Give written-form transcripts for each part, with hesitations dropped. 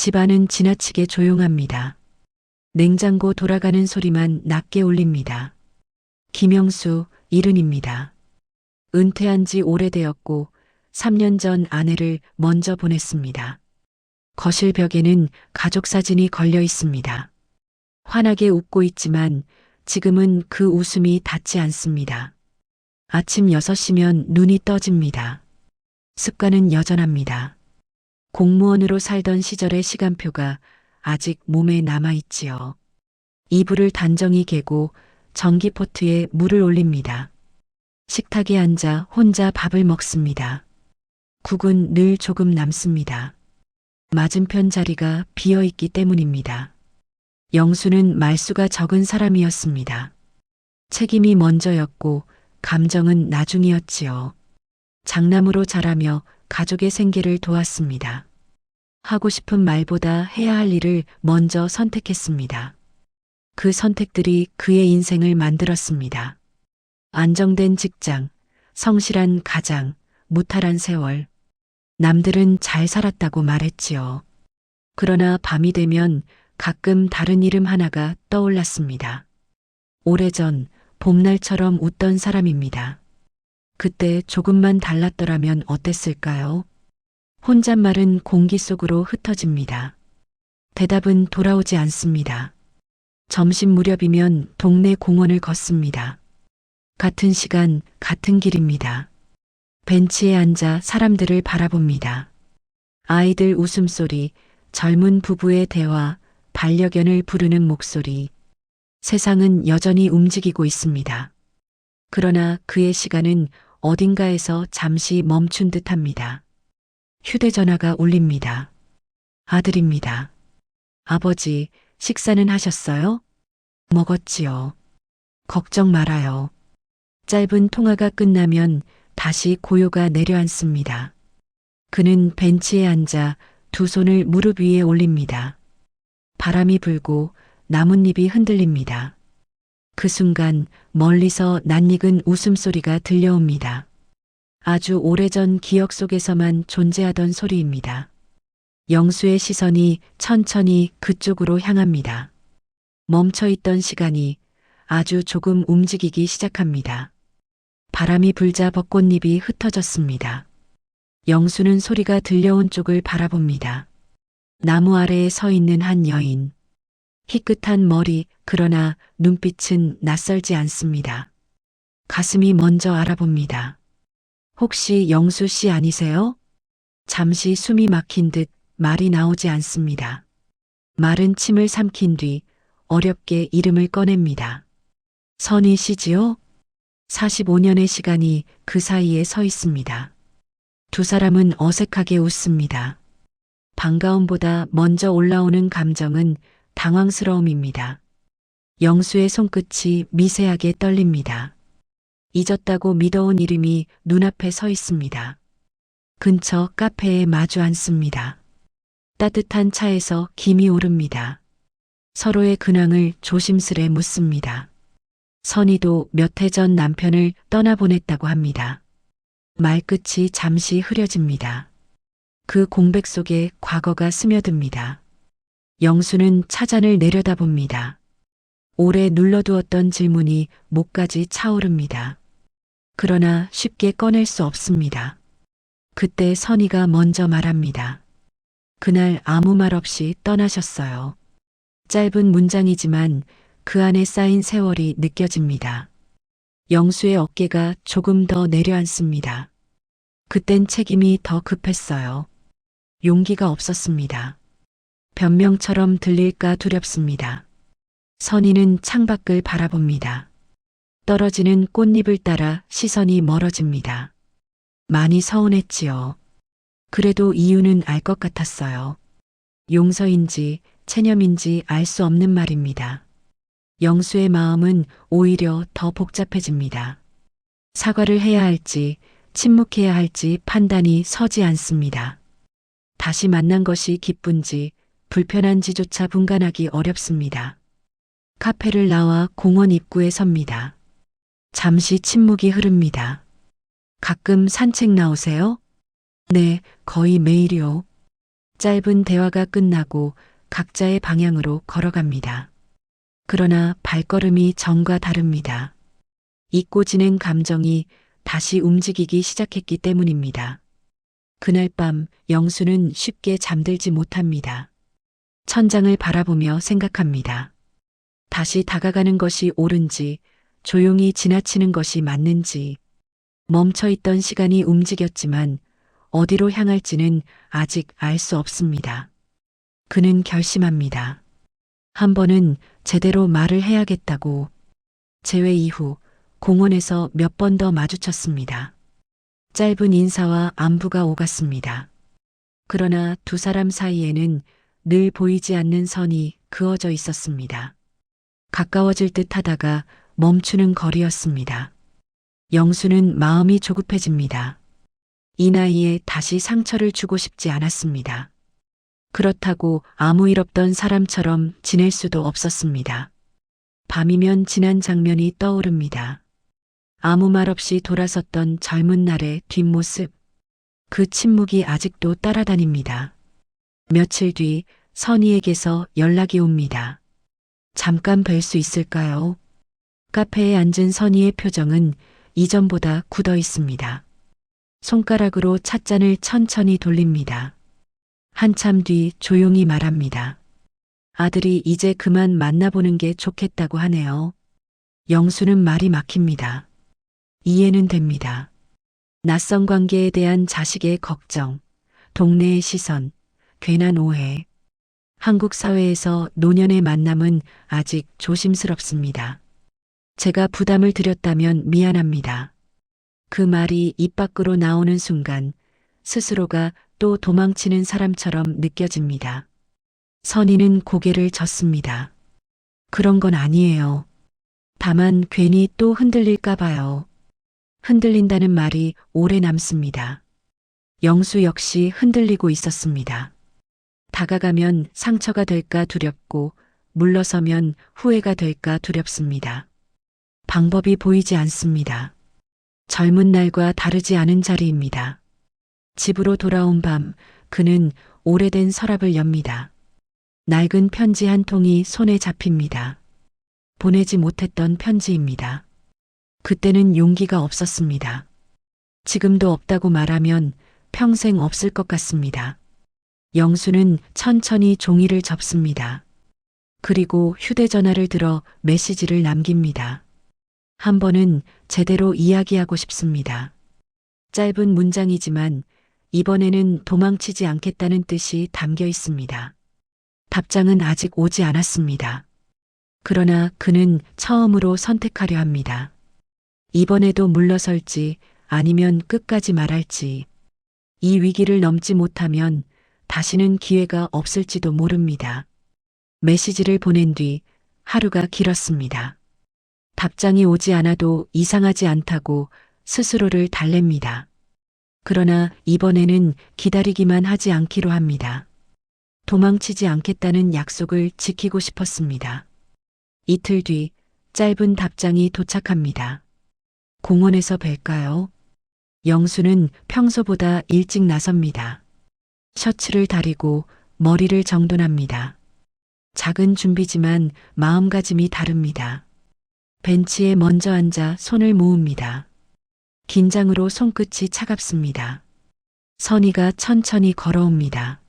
집안은 지나치게 조용합니다. 냉장고 돌아가는 소리만 낮게 울립니다. 김영수, 70입니다. 은퇴한 지 오래되었고 3년 전 아내를 먼저 보냈습니다. 거실 벽에는 가족 사진이 걸려 있습니다. 환하게 웃고 있지만 지금은 그 웃음이 닿지 않습니다. 아침 6시면 눈이 떠집니다. 습관은 여전합니다. 공무원으로 살던 시절의 시간표가 아직 몸에 남아있지요. 이불을 단정히 개고 전기포트에 물을 올립니다. 식탁에 앉아 혼자 밥을 먹습니다. 국은 늘 조금 남습니다. 맞은편 자리가 비어있기 때문입니다. 영수는 말수가 적은 사람이었습니다. 책임이 먼저였고 감정은 나중이었지요. 장남으로 자라며 가족의 생계를 도왔습니다. 하고 싶은 말보다 해야 할 일을 먼저 선택했습니다. 그 선택들이 그의 인생을 만들었습니다. 안정된 직장, 성실한 가장, 무탈한 세월. 남들은 잘 살았다고 말했지요. 그러나 밤이 되면 가끔 다른 이름 하나가 떠올랐습니다. 오래전 봄날처럼 웃던 사람입니다. 그때 조금만 달랐더라면 어땠을까요? 혼잣말은 공기 속으로 흩어집니다. 대답은 돌아오지 않습니다. 점심 무렵이면 동네 공원을 걷습니다. 같은 시간, 같은 길입니다. 벤치에 앉아 사람들을 바라봅니다. 아이들 웃음소리, 젊은 부부의 대화, 반려견을 부르는 목소리. 세상은 여전히 움직이고 있습니다. 그러나 그의 시간은 어딘가에서 잠시 멈춘 듯합니다. 휴대전화가 울립니다. 아들입니다. 아버지, 식사는 하셨어요? 먹었지요. 걱정 말아요. 짧은 통화가 끝나면 다시 고요가 내려앉습니다. 그는 벤치에 앉아 두 손을 무릎 위에 올립니다. 바람이 불고 나뭇잎이 흔들립니다. 그 순간 멀리서 낯익은 웃음소리가 들려옵니다. 아주 오래전 기억 속에서만 존재하던 소리입니다. 영수의 시선이 천천히 그쪽으로 향합니다. 멈춰있던 시간이 아주 조금 움직이기 시작합니다. 바람이 불자 벚꽃잎이 흩어졌습니다. 영수는 소리가 들려온 쪽을 바라봅니다. 나무 아래에 서 있는 한 여인. 희끗한 머리, 그러나 눈빛은 낯설지 않습니다. 가슴이 먼저 알아봅니다. 혹시 영수 씨 아니세요? 잠시 숨이 막힌 듯 말이 나오지 않습니다. 마른 침을 삼킨 뒤 어렵게 이름을 꺼냅니다. 선희 씨지요? 45년의 시간이 그 사이에 서 있습니다. 두 사람은 어색하게 웃습니다. 반가움보다 먼저 올라오는 감정은 당황스러움입니다. 영수의 손끝이 미세하게 떨립니다. 잊었다고 믿어온 이름이 눈앞에 서 있습니다. 근처 카페에 마주 앉습니다. 따뜻한 차에서 김이 오릅니다. 서로의 근황을 조심스레 묻습니다. 선희도 몇 해 전 남편을 떠나보냈다고 합니다. 말끝이 잠시 흐려집니다. 그 공백 속에 과거가 스며듭니다. 영수는 차잔을 내려다봅니다. 오래 눌러두었던 질문이 목까지 차오릅니다. 그러나 쉽게 꺼낼 수 없습니다. 그때 선희가 먼저 말합니다. 그날 아무 말 없이 떠나셨어요. 짧은 문장이지만 그 안에 쌓인 세월이 느껴집니다. 영수의 어깨가 조금 더 내려앉습니다. 그땐 책임이 더 급했어요. 용기가 없었습니다. 변명처럼 들릴까 두렵습니다. 선희는 창밖을 바라봅니다. 떨어지는 꽃잎을 따라 시선이 멀어집니다. 많이 서운했지요. 그래도 이유는 알 것 같았어요. 용서인지 체념인지 알 수 없는 말입니다. 영수의 마음은 오히려 더 복잡해집니다. 사과를 해야 할지 침묵해야 할지 판단이 서지 않습니다. 다시 만난 것이 기쁜지 불편한지조차 분간하기 어렵습니다. 카페를 나와 공원 입구에 섭니다. 잠시 침묵이 흐릅니다. 가끔 산책 나오세요? 네, 거의 매일이요. 짧은 대화가 끝나고 각자의 방향으로 걸어갑니다. 그러나 발걸음이 전과 다릅니다. 잊고 지낸 감정이 다시 움직이기 시작했기 때문입니다. 그날 밤 영수는 쉽게 잠들지 못합니다. 천장을 바라보며 생각합니다. 다시 다가가는 것이 옳은지, 조용히 지나치는 것이 맞는지, 멈춰있던 시간이 움직였지만 어디로 향할지는 아직 알 수 없습니다. 그는 결심합니다. 한 번은 제대로 말을 해야겠다고. 재회 이후 공원에서 몇 번 더 마주쳤습니다. 짧은 인사와 안부가 오갔습니다. 그러나 두 사람 사이에는 늘 보이지 않는 선이 그어져 있었습니다. 가까워질 듯 하다가 멈추는 거리였습니다. 영수는 마음이 조급해집니다. 이 나이에 다시 상처를 주고 싶지 않았습니다. 그렇다고 아무 일 없던 사람처럼 지낼 수도 없었습니다. 밤이면 지난 장면이 떠오릅니다. 아무 말 없이 돌아섰던 젊은 날의 뒷모습. 그 침묵이 아직도 따라다닙니다. 며칠 뒤 선희에게서 연락이 옵니다. 잠깐 뵐 수 있을까요? 카페에 앉은 선희의 표정은 이전보다 굳어 있습니다. 손가락으로 찻잔을 천천히 돌립니다. 한참 뒤 조용히 말합니다. 아들이 이제 그만 만나보는 게 좋겠다고 하네요. 영수는 말이 막힙니다. 이해는 됩니다. 낯선 관계에 대한 자식의 걱정, 동네의 시선, 괜한 오해. 한국 사회에서 노년의 만남은 아직 조심스럽습니다. 제가 부담을 드렸다면 미안합니다. 그 말이 입 밖으로 나오는 순간 스스로가 또 도망치는 사람처럼 느껴집니다. 선희는 고개를 젓습니다. 그런 건 아니에요. 다만 괜히 또 흔들릴까 봐요. 흔들린다는 말이 오래 남습니다. 영수 역시 흔들리고 있었습니다. 다가가면 상처가 될까 두렵고 물러서면 후회가 될까 두렵습니다. 방법이 보이지 않습니다. 젊은 날과 다르지 않은 자리입니다. 집으로 돌아온 밤 그는 오래된 서랍을 엽니다. 낡은 편지 한 통이 손에 잡힙니다. 보내지 못했던 편지입니다. 그때는 용기가 없었습니다. 지금도 없다고 말하면 평생 없을 것 같습니다. 영수는 천천히 종이를 접습니다. 그리고 휴대전화를 들어 메시지를 남깁니다. 한 번은 제대로 이야기하고 싶습니다. 짧은 문장이지만 이번에는 도망치지 않겠다는 뜻이 담겨 있습니다. 답장은 아직 오지 않았습니다. 그러나 그는 처음으로 선택하려 합니다. 이번에도 물러설지 아니면 끝까지 말할지. 이 위기를 넘지 못하면 다시는 기회가 없을지도 모릅니다. 메시지를 보낸 뒤 하루가 길었습니다. 답장이 오지 않아도 이상하지 않다고 스스로를 달랩니다. 그러나 이번에는 기다리기만 하지 않기로 합니다. 도망치지 않겠다는 약속을 지키고 싶었습니다. 이틀 뒤 짧은 답장이 도착합니다. 공원에서 뵐까요? 영수는 평소보다 일찍 나섭니다. 셔츠를 다리고 머리를 정돈합니다. 작은 준비지만 마음가짐이 다릅니다. 벤치에 먼저 앉아 손을 모읍니다. 긴장으로 손끝이 차갑습니다. 선희가 천천히 걸어옵니다.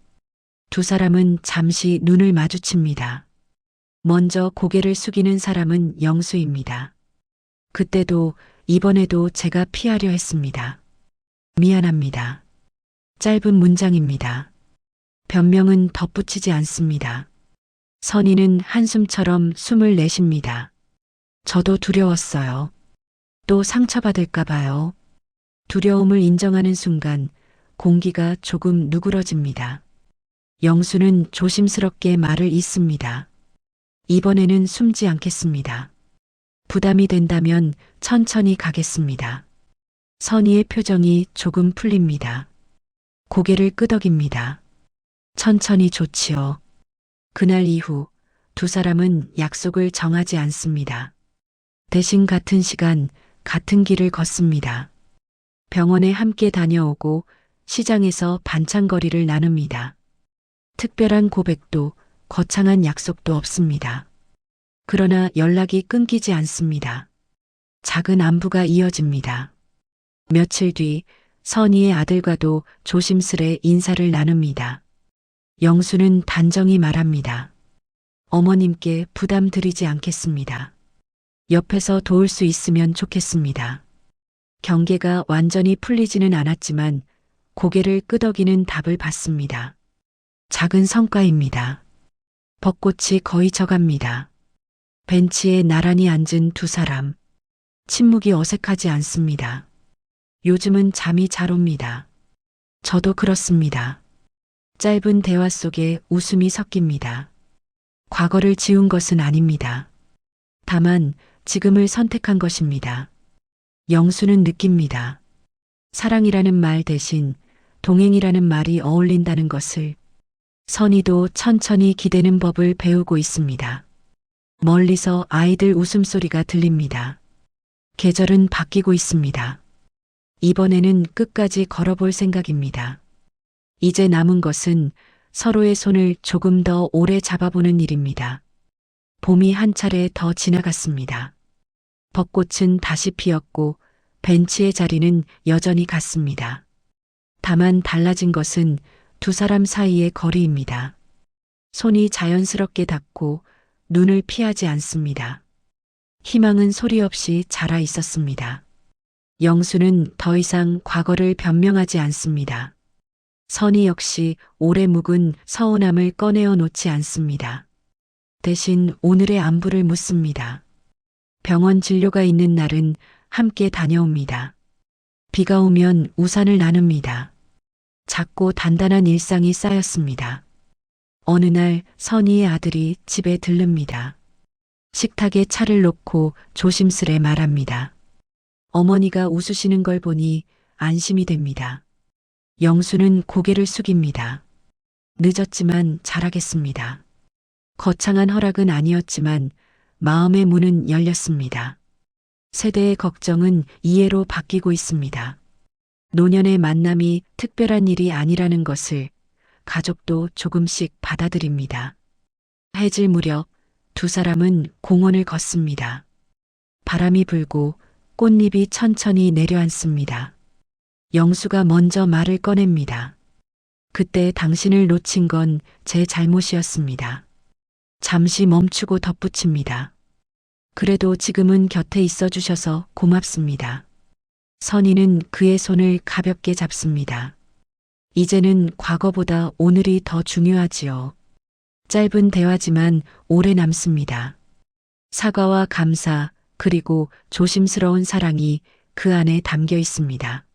두 사람은 잠시 눈을 마주칩니다. 먼저 고개를 숙이는 사람은 영수입니다. 그때도 이번에도 제가 피하려 했습니다. 미안합니다. 짧은 문장입니다. 변명은 덧붙이지 않습니다. 선희는 한숨처럼 숨을 내쉽니다. 저도 두려웠어요. 또 상처받을까 봐요. 두려움을 인정하는 순간 공기가 조금 누그러집니다. 영수는 조심스럽게 말을 잇습니다. 이번에는 숨지 않겠습니다. 부담이 된다면 천천히 가겠습니다. 선희의 표정이 조금 풀립니다. 고개를 끄덕입니다. 천천히 좋지요. 그날 이후 두 사람은 약속을 정하지 않습니다. 대신 같은 시간, 같은 길을 걷습니다. 병원에 함께 다녀오고 시장에서 반찬거리를 나눕니다. 특별한 고백도 거창한 약속도 없습니다. 그러나 연락이 끊기지 않습니다. 작은 안부가 이어집니다. 며칠 뒤 선희의 아들과도 조심스레 인사를 나눕니다. 영수는 단정히 말합니다. 어머님께 부담 드리지 않겠습니다. 옆에서 도울 수 있으면 좋겠습니다. 경계가 완전히 풀리지는 않았지만 고개를 끄덕이는 답을 받습니다. 작은 성과입니다. 벚꽃이 거의 져갑니다. 벤치에 나란히 앉은 두 사람. 침묵이 어색하지 않습니다. 요즘은 잠이 잘 옵니다. 저도 그렇습니다. 짧은 대화 속에 웃음이 섞입니다. 과거를 지운 것은 아닙니다. 다만 지금을 선택한 것입니다. 영수는 느낍니다. 사랑이라는 말 대신 동행이라는 말이 어울린다는 것을. 선희도 천천히 기대는 법을 배우고 있습니다. 멀리서 아이들 웃음소리가 들립니다. 계절은 바뀌고 있습니다. 이번에는 끝까지 걸어볼 생각입니다. 이제 남은 것은 서로의 손을 조금 더 오래 잡아보는 일입니다. 봄이 한 차례 더 지나갔습니다. 벚꽃은 다시 피었고 벤치의 자리는 여전히 같습니다. 다만 달라진 것은 두 사람 사이의 거리입니다. 손이 자연스럽게 닿고 눈을 피하지 않습니다. 희망은 소리 없이 자라 있었습니다. 영수는 더 이상 과거를 변명하지 않습니다. 선희 역시 오래 묵은 서운함을 꺼내어 놓지 않습니다. 대신 오늘의 안부를 묻습니다. 병원 진료가 있는 날은 함께 다녀옵니다. 비가 오면 우산을 나눕니다. 작고 단단한 일상이 쌓였습니다. 어느 날 선희의 아들이 집에 들릅니다. 식탁에 차를 놓고 조심스레 말합니다. 어머니가 웃으시는 걸 보니 안심이 됩니다. 영수는 고개를 숙입니다. 늦었지만 잘하겠습니다. 거창한 허락은 아니었지만 마음의 문은 열렸습니다. 세대의 걱정은 이해로 바뀌고 있습니다. 노년의 만남이 특별한 일이 아니라는 것을 가족도 조금씩 받아들입니다. 해질 무렵 두 사람은 공원을 걷습니다. 바람이 불고 꽃잎이 천천히 내려앉습니다. 영수가 먼저 말을 꺼냅니다. 그때 당신을 놓친 건 제 잘못이었습니다. 잠시 멈추고 덧붙입니다. 그래도 지금은 곁에 있어 주셔서 고맙습니다. 선희는 그의 손을 가볍게 잡습니다. 이제는 과거보다 오늘이 더 중요하지요. 짧은 대화지만 오래 남습니다. 사과와 감사, 그리고 조심스러운 사랑이 그 안에 담겨 있습니다.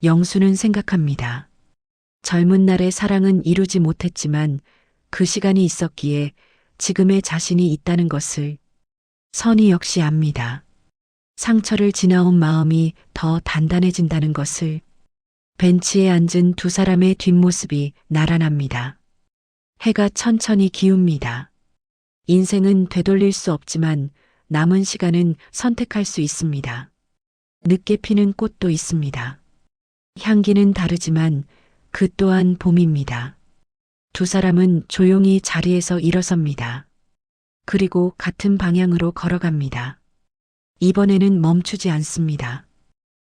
영수는 생각합니다. 젊은 날의 사랑은 이루지 못했지만 그 시간이 있었기에 지금의 자신이 있다는 것을. 선희 역시 압니다. 상처를 지나온 마음이 더 단단해진다는 것을. 벤치에 앉은 두 사람의 뒷모습이 나란합니다. 해가 천천히 기웁니다. 인생은 되돌릴 수 없지만 남은 시간은 선택할 수 있습니다. 늦게 피는 꽃도 있습니다. 향기는 다르지만 그 또한 봄입니다. 두 사람은 조용히 자리에서 일어섭니다. 그리고 같은 방향으로 걸어갑니다. 이번에는 멈추지 않습니다.